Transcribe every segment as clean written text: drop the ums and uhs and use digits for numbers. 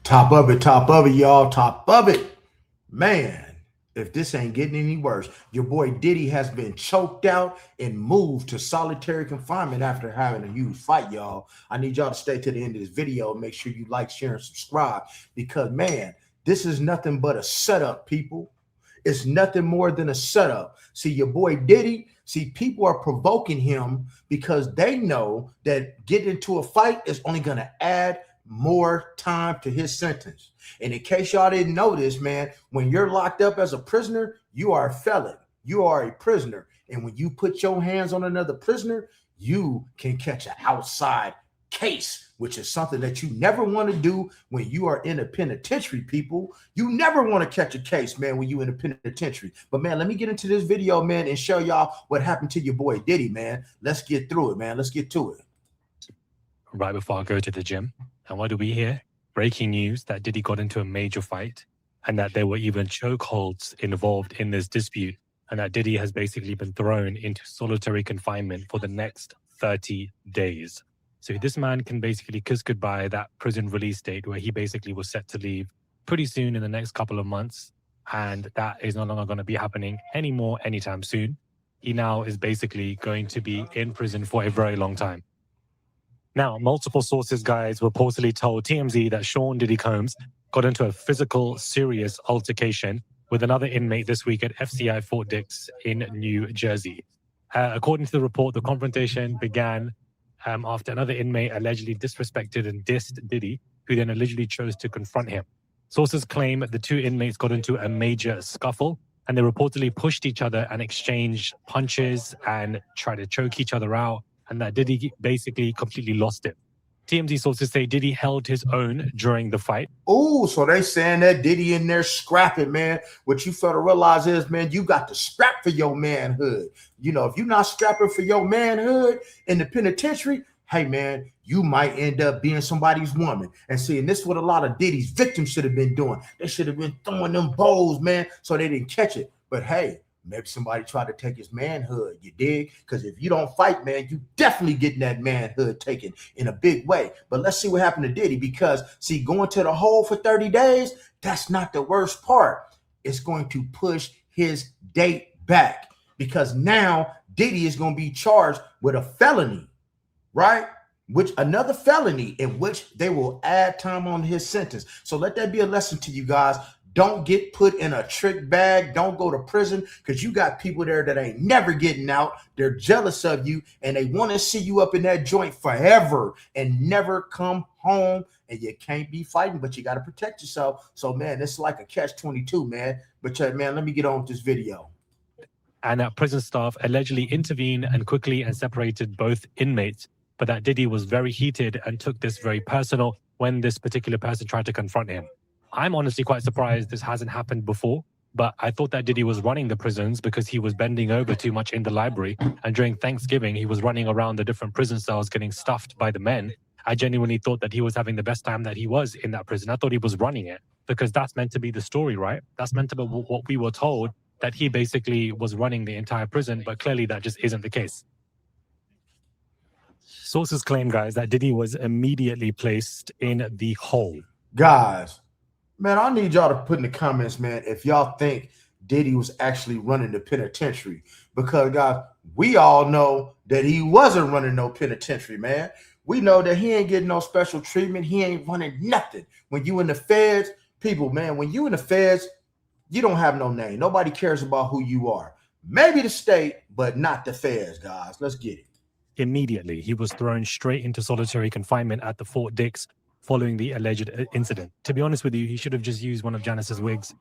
Top of it, y'all. Top of it. Man, if this ain't getting any worse, your boy Diddy has been choked out and moved to solitary confinement after having a huge fight, y'all. I need y'all to stay to the end of this video. Make sure you like, share, and subscribe because, man, this is nothing but a setup, people. It's nothing more than a setup. See, your boy Diddy, see, people are provoking him because they know that getting into a fight is only going to add more time to his sentence. And in case y'all didn't know this, man, when you're locked up as a prisoner, you are a felon. You are a prisoner. And when you put your hands on another prisoner, you can catch an outside case, which is something that you never want to do when you are in a penitentiary, people. You never want to catch a case, man, when you in a penitentiary. But, man, let me get into this video, man, and show y'all what happened to your boy Diddy, man. Let's get through it, man. Let's get to it. Right before I go to the gym. And what do we hear? Breaking news that Diddy got into a major fight and that there were even chokeholds involved in this dispute and that Diddy has basically been thrown into solitary confinement for the next 30 days. So this man can basically kiss goodbye that prison release date where he basically was set to leave pretty soon in the next couple of months. And that is no longer going to be happening anymore anytime soon. He now is basically going to be in prison for a very long time. Now, multiple sources, guys, reportedly told TMZ that Sean Diddy Combs got into a physical, serious altercation with another inmate this week at FCI Fort Dix in New Jersey. According to the report, the confrontation began after another inmate allegedly disrespected and dissed Diddy, who then allegedly chose to confront him. Sources claim the two inmates got into a major scuffle, and they reportedly pushed each other and exchanged punches and tried to choke each other out, and that Diddy basically completely lost it. TMZ sources say Diddy held his own during the fight. Oh, so they saying that Diddy in there scrapping, man. What you fail to realize is, man, you got to scrap for your manhood. You know, if you're not scrapping for your manhood in the penitentiary, hey, man, you might end up being somebody's woman. And see, and this is what a lot of Diddy's victims should have been doing. They should have been throwing them bowls, man, so they didn't catch it. But hey, maybe somebody tried to take his manhood, you dig? Because if you don't fight, man, you definitely getting that manhood taken in a big way. But let's see what happened to Diddy because, see, going to the hole for 30 days, that's not the worst part. It's going to push his date back because now Diddy is going to be charged with a felony, right? Which another felony in which they will add time on his sentence. So let that be a lesson to you guys. Don't get put in a trick bag. Don't go to prison because you got people there that ain't never getting out. They're jealous of you and they want to see you up in that joint forever and never come home. And you can't be fighting, but you got to protect yourself. So, man, it's like a catch-22, man. But, man, let me get on with this video. And that prison staff allegedly intervened and quickly and separated both inmates. But that Diddy was very heated and took this very personal when this particular person tried to confront him. I'm honestly quite surprised this hasn't happened before, but I thought that Diddy was running the prisons because he was bending over too much in the library. And during Thanksgiving, he was running around the different prison cells getting stuffed by the men. I genuinely thought that he was having the best time that he was in that prison. I thought he was running it because that's meant to be the story, right? That's meant to be what we were told, that he basically was running the entire prison, but clearly that just isn't the case. Sources claim, guys, that Diddy was immediately placed in the hole. Guys, man, I need y'all to put in the comments, man, if y'all think Diddy was actually running the penitentiary. Because, guys, we all know that he wasn't running no penitentiary, man. We know that he ain't getting no special treatment. He ain't running nothing. When you in the feds, people, man, when you in the feds, you don't have no name. Nobody cares about who you are. Maybe the state, but not the feds, guys. Let's get it. Immediately, he was thrown straight into solitary confinement at the Fort Dix following the alleged incident. To be honest with you, he should have just used one of Janice's wigs.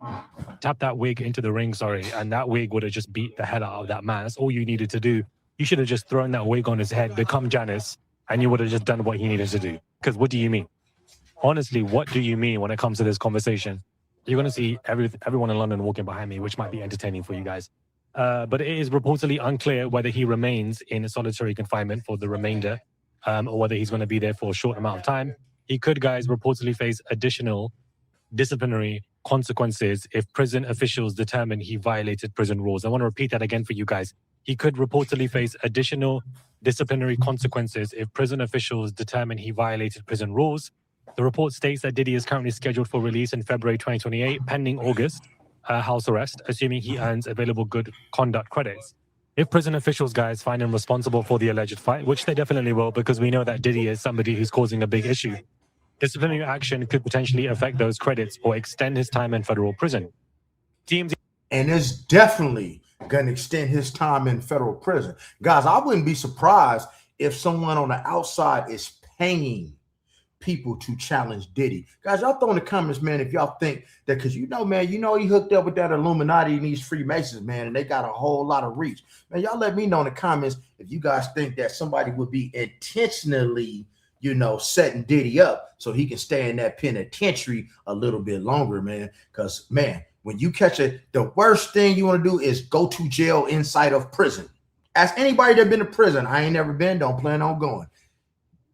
Tap that wig into the ring, and that wig would have just beat the hell out of that man. That's all you needed to do. You should have just thrown that wig on his head, become Janice, and you would have just done what he needed to do. Because what do you mean? Honestly, what do you mean when it comes to this conversation? You're going to see everyone in London walking behind me, which might be entertaining for you guys. But it is reportedly unclear whether he remains in solitary confinement for the remainder or whether he's going to be there for a short amount of time. He could, guys, reportedly face additional disciplinary consequences if prison officials determine he violated prison rules. I want to repeat that again for you guys. He could reportedly face additional disciplinary consequences if prison officials determine he violated prison rules. The report states that Diddy is currently scheduled for release in February 2028, pending August house arrest, assuming he earns available good conduct credits. If prison officials, guys, find him responsible for the alleged fight, which they definitely will, because we know that Diddy is somebody who's causing a big issue, disciplinary action could potentially affect those credits or extend his time in federal prison. TMZ. And it's definitely going to extend his time in federal prison. Guys, I wouldn't be surprised if someone on the outside is paying people to challenge Diddy. Guys, y'all throw in the comments, man, if y'all think that, because man, he hooked up with that Illuminati and these Freemasons, man, and they got a whole lot of reach. Man, y'all let me know in the comments if you guys think that somebody would be intentionally, setting Diddy up so he can stay in that penitentiary a little bit longer, man. Because, man, when you catch it, the worst thing you want to do is go to jail inside of prison. Ask anybody that been to prison. I ain't never been, don't plan on going.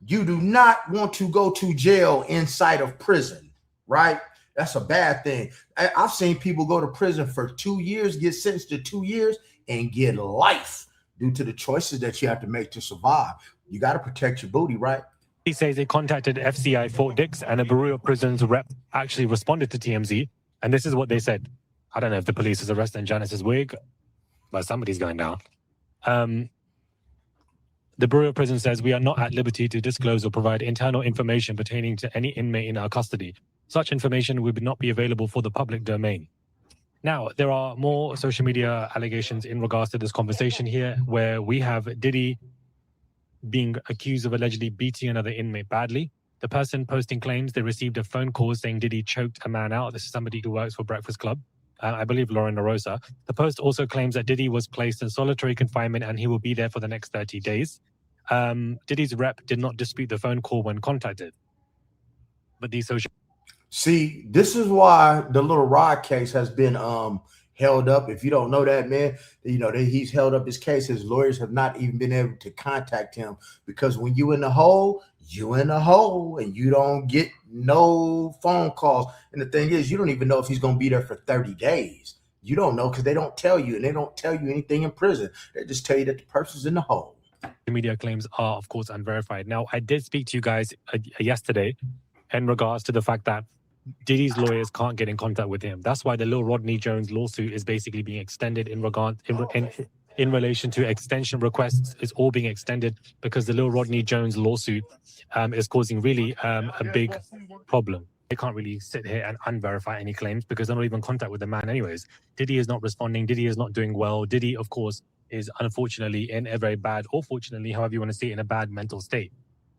You do not want to go to jail inside of prison, right? That's a bad thing. I've seen people go to prison for 2 years, get sentenced to 2 years, and get life due to the choices that you have to make to survive. You got to protect your booty, right? He says they contacted FCI Fort Dix, and a Bureau of Prisons rep actually responded to TMZ, and this is what they said. I don't know if the police is arresting Janice's wig, but somebody's going down. The Bureau of Prisons says we are not at liberty to disclose or provide internal information pertaining to any inmate in our custody. Such information would not be available for the public domain. Now, there are more social media allegations in regards to this conversation here, where we have Diddy being accused of allegedly beating another inmate badly. The person posting claims they received a phone call saying Diddy choked a man out. This is somebody who works for Breakfast Club. I believe Lauren LaRosa. The post also claims that Diddy was placed in solitary confinement and he will be there for the next 30 days. Diddy's rep did not dispute the phone call when contacted. But these social... See, this is why the Little Rod case has been held up. If you don't know that, man, he's held up his case. His lawyers have not even been able to contact him, because when you in the hole, and you don't get no phone calls. And the thing is, you don't even know if he's going to be there for 30 days. You don't know, because they don't tell you, and they don't tell you anything in prison. They just tell you that the person's in the hole. The media claims are, of course, unverified. Now, I did speak to you guys yesterday in regards to the fact that Diddy's lawyers can't get in contact with him. That's why the Lil Rodney Jones lawsuit is basically being extended in relation to extension requests. Is all being extended because the Lil Rodney Jones lawsuit is causing really a big problem. They can't really sit here and unverify any claims because they're not even in contact with the man anyways. Diddy is not responding. Diddy is not doing well. Diddy, of course, is unfortunately in a very bad, or fortunately, however you want to see it, in a bad mental state.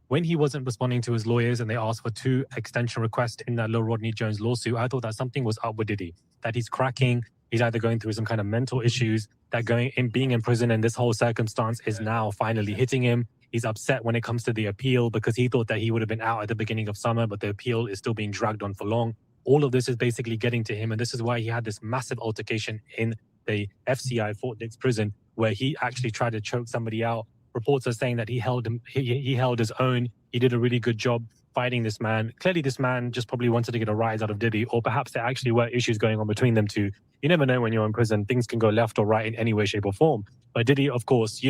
When he wasn't responding to his lawyers and they asked for 2 extension requests in that Lil Rodney Jones lawsuit, I thought that something was up with Diddy, that he's cracking, he's either going through some kind of mental issues, that being in prison and this whole circumstance is now finally hitting him. He's upset when it comes to the appeal because he thought that he would have been out at the beginning of summer, but the appeal is still being dragged on for long. All of this is basically getting to him, and this is why he had this massive altercation in the FCI Fort Dix prison, where he actually tried to choke somebody out. Reports are saying that he held his own. He did a really good job fighting this man. Clearly, this man just probably wanted to get a rise out of Diddy, or perhaps there actually were issues going on between them two. You never know when you're in prison. Things can go left or right in any way, shape, or form. But Diddy, of course,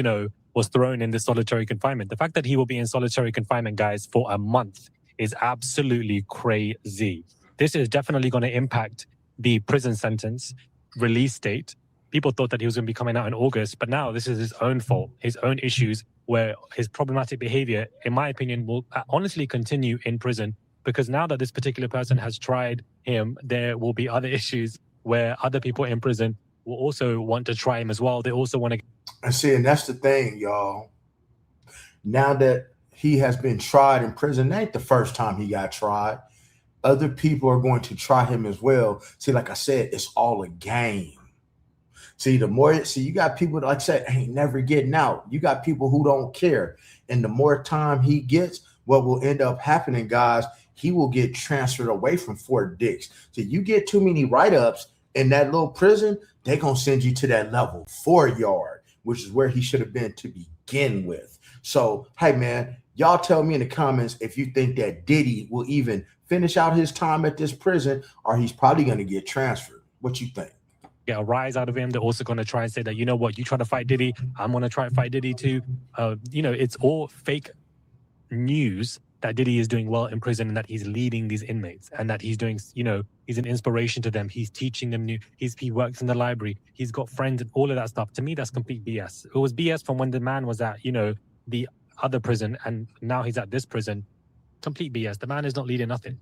was thrown in this solitary confinement. The fact that he will be in solitary confinement, guys, for a month is absolutely crazy. This is definitely going to impact the prison sentence release date. People thought that he was going to be coming out in August, but now this is his own fault, his own issues, where his problematic behavior, in my opinion, will honestly continue in prison, because now that this particular person has tried him, there will be other issues where other people in prison will also want to try him as well. They also want to... And that's the thing, y'all. Now that he has been tried in prison, that ain't the first time he got tried. Other people are going to try him as well. See, like I said, it's all a game. See, you got people that, like I said, ain't never getting out. You got people who don't care. And the more time he gets, what will end up happening, guys, he will get transferred away from Fort Dix. So you get too many write-ups in that little prison, they're going to send you to that level 4 yard, which is where he should have been to begin with. So, hey, man, y'all tell me in the comments if you think that Diddy will even finish out his time at this prison, or he's probably going to get transferred. What you think? Get a rise out of him. They're also going to try and say that, you know what, you try to fight Diddy, I'm going to try to fight Diddy too. It's all fake news that Diddy is doing well in prison and that he's leading these inmates and that he's doing, he's an inspiration to them. He's teaching them he works in the library. He's got friends and all of that stuff. To me, that's complete BS. It was BS from when the man was at, the other prison and now he's at this prison. Complete BS. The man is not leading nothing.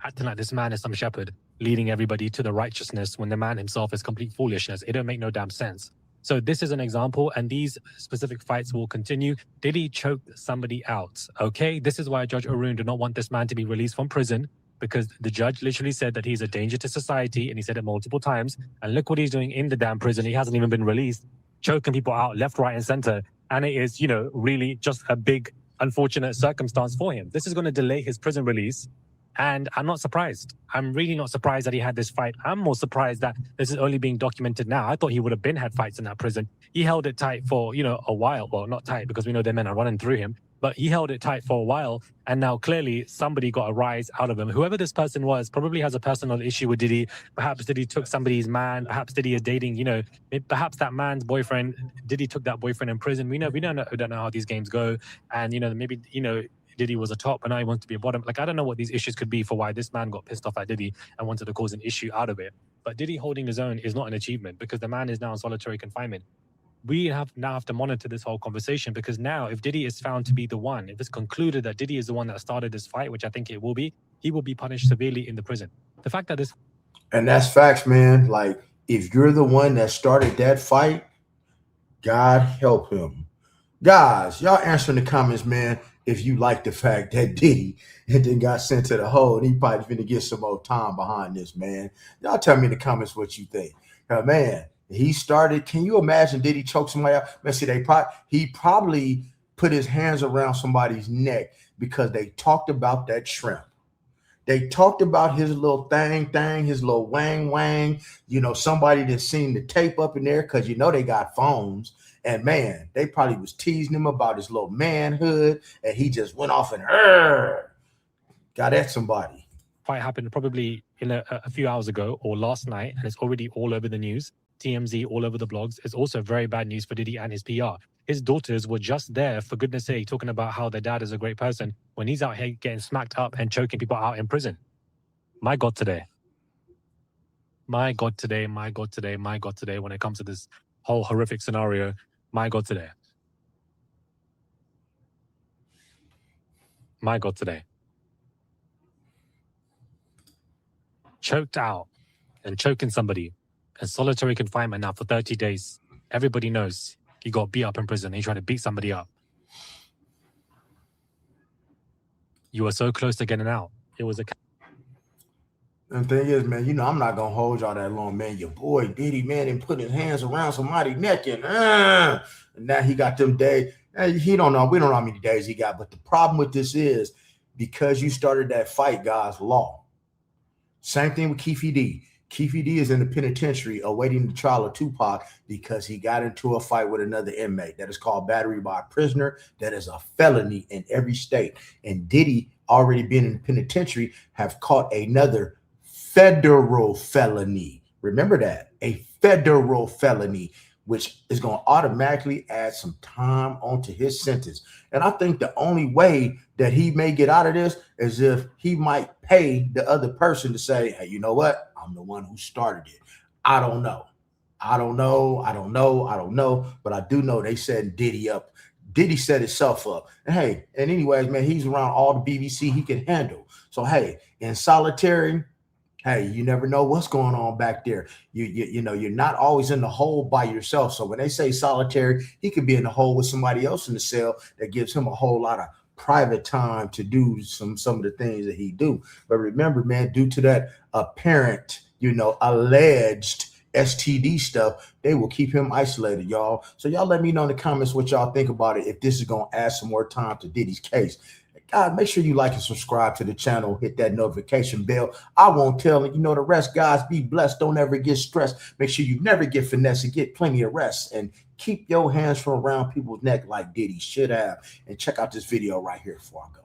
Acting like this man is some shepherd leading everybody to the righteousness when the man himself is complete foolishness. It don't make no damn sense. So this is an example, and these specific fights will continue. Diddy choked somebody out, okay? This is why Judge Arun did not want this man to be released from prison, because the judge literally said that he's a danger to society, and he said it multiple times. And look what he's doing in the damn prison. He hasn't even been released, choking people out left, right, and center. And it is, really just a big, unfortunate circumstance for him. This is going to delay his prison release. And I'm not surprised. I'm really not surprised that he had this fight. I'm more surprised that this is only being documented now. I thought he would have had fights in that prison. He held it tight for, a while. Well, not tight because we know the men are running through him, but he held it tight for a while. And now clearly somebody got a rise out of him. Whoever this person was probably has a personal issue with Diddy. Perhaps Diddy took somebody's man. Perhaps Diddy is dating, perhaps that man's boyfriend. Diddy took that boyfriend in prison. We don't know how these games go. And, maybe, Diddy was a top and now he wants to be a bottom. Like, I don't know what these issues could be for why this man got pissed off at Diddy and wanted to cause an issue out of it. But Diddy holding his own is not an achievement because the man is now in solitary confinement. We now have to monitor this whole conversation because now if Diddy is found to be the one, if it's concluded that Diddy is the one that started this fight, which I think it will be, he will be punished severely in the prison. The fact that this... And that's facts, man. Like, if you're the one that started that fight, God help him. Guys, y'all answer in the comments, man, if you like the fact that Diddy and then got sent to the hole and he probably finna get some more time behind this, man. Y'all tell me in the comments what you think. Man, he started, can you imagine Diddy choke somebody out? Man, see, he probably put his hands around somebody's neck because they talked about that shrimp. They talked about his little thing, his little wang. Somebody that seen the tape up in there because they got phones. And man, they probably was teasing him about his little manhood, and he just went off and got at somebody. Fight happened probably in a few hours ago or last night, and it's already all over the news. TMZ, all over the blogs. It's also very bad news for Diddy and his PR. His daughters were just there, for goodness sake, talking about how their dad is a great person when he's out here getting smacked up and choking people out in prison. My God, today. My God, today. My God, today. My God, today. When it comes to this whole horrific scenario, my God, today. My God, today. Choked out and choking somebody in solitary confinement now for 30 days. Everybody knows he got beat up in prison. He tried to beat somebody up. You were so close to getting out. It was a... And the thing is, man, I'm not going to hold y'all that long, man. Your boy Diddy, man, and put his hands around somebody's neck and now he got them days. He don't know. We don't know how many days he got. But the problem with this is because you started that fight, God's law. Same thing with Keefe D. Keefe D is in the penitentiary awaiting the trial of Tupac because he got into a fight with another inmate. That is called battery by a prisoner. That is a felony in every state. And Diddy, already been in the penitentiary, have caught another federal felony. Remember that, a federal felony, which is going to automatically add some time onto his sentence. And I think the only way that he may get out of this is if he might pay the other person to say, hey, you know what? I'm the one who started it. I don't know. But I do know they set Diddy up. Diddy set himself up. And hey, and anyways, man, he's around all the BBC he can handle. So, hey, in solitary, hey, you never know what's going on back there. You're not always in the hole by yourself. So when they say solitary, he could be in the hole with somebody else in the cell that gives him a whole lot of private time to do some of the things that he do. But remember, man, due to that apparent, alleged STD stuff, they will keep him isolated, y'all. So y'all let me know in the comments what y'all think about it, if this is going to add some more time to Diddy's case. God, make sure you like and subscribe to the channel. Hit that notification bell. I won't tell you. The rest, guys. Be blessed. Don't ever get stressed. Make sure you never get finessed and get plenty of rest. And keep your hands from around people's neck like Diddy should have. And check out this video right here before I go.